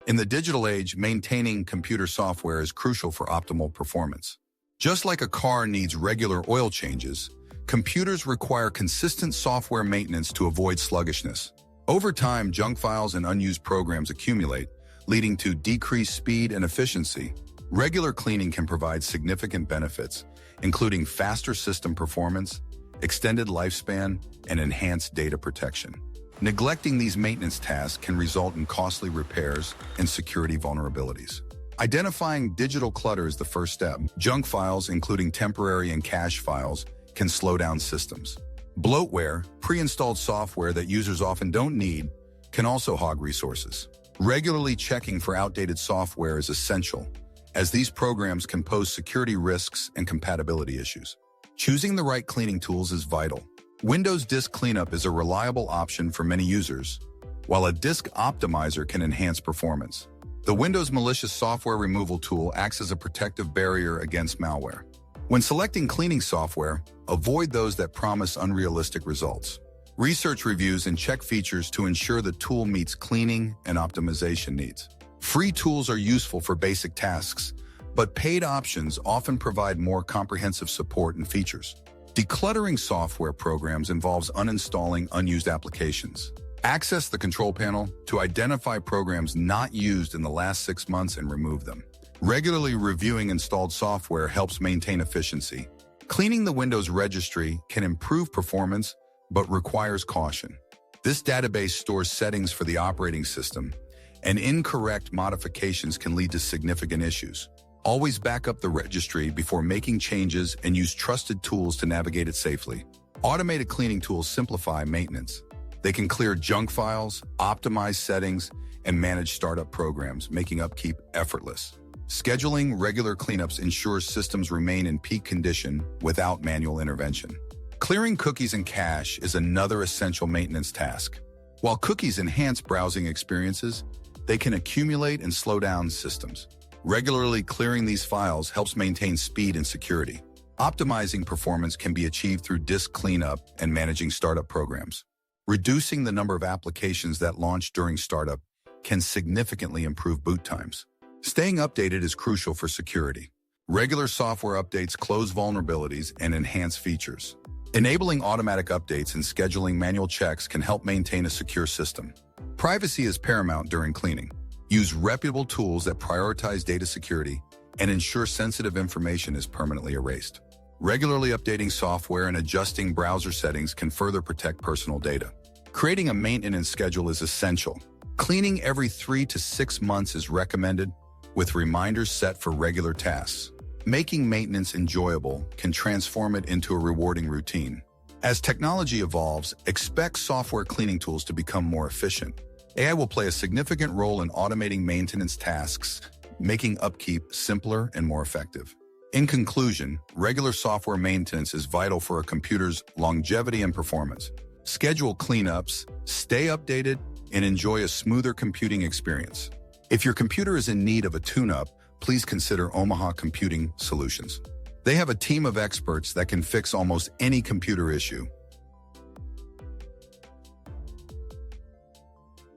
In the digital age, maintaining computer software is crucial for optimal performance. Just like a car needs regular oil changes, computers require consistent software maintenance to avoid sluggishness. Over time, junk files and unused programs accumulate, leading to decreased speed and efficiency. Regular cleaning can provide significant benefits, including faster system performance, extended lifespan, and enhanced data protection. Neglecting these maintenance tasks can result in costly repairs and security vulnerabilities. Identifying digital clutter is the first step. Junk files, including temporary and cache files, can slow down systems. Bloatware, pre-installed software that users often don't need, can also hog resources. Regularly checking for outdated software is essential, as these programs can pose security risks and compatibility issues. Choosing the right cleaning tools is vital. Windows Disk Cleanup is a reliable option for many users, while a disk optimizer can enhance performance. The Windows Malicious Software Removal tool acts as a protective barrier against malware. When selecting cleaning software, avoid those that promise unrealistic results. Research reviews and check features to ensure the tool meets cleaning and optimization needs. Free tools are useful for basic tasks, but paid options often provide more comprehensive support and features. Decluttering software programs involves uninstalling unused applications. Access the control panel to identify programs not used in the last 6 months and remove them. Regularly reviewing installed software helps maintain efficiency. Cleaning the Windows registry can improve performance, but requires caution. This database stores settings for the operating system, and incorrect modifications can lead to significant issues. Always back up the registry before making changes and use trusted tools to navigate it safely. Automated cleaning tools simplify maintenance. They can clear junk files, optimize settings, and manage startup programs, making upkeep effortless. Scheduling regular cleanups ensures systems remain in peak condition without manual intervention. Clearing cookies and cache is another essential maintenance task. While cookies enhance browsing experiences, they can accumulate and slow down systems. Regularly clearing these files helps maintain speed and security. Optimizing performance can be achieved through disk cleanup and managing startup programs. Reducing the number of applications that launch during startup can significantly improve boot times. Staying updated is crucial for security. Regular software updates close vulnerabilities and enhance features. Enabling automatic updates and scheduling manual checks can help maintain a secure system. Privacy is paramount during cleaning. Use reputable tools that prioritize data security and ensure sensitive information is permanently erased. Regularly updating software and adjusting browser settings can further protect personal data. Creating a maintenance schedule is essential. Cleaning every 3 to 6 months is recommended, with reminders set for regular tasks. Making maintenance enjoyable can transform it into a rewarding routine. As technology evolves, expect software cleaning tools to become more efficient. AI will play a significant role in automating maintenance tasks, making upkeep simpler and more effective. In conclusion, regular software maintenance is vital for a computer's longevity and performance. Schedule cleanups, stay updated, and enjoy a smoother computing experience. If your computer is in need of a tune-up, please consider Omaha Computing Solutions. They have a team of experts that can fix almost any computer issue,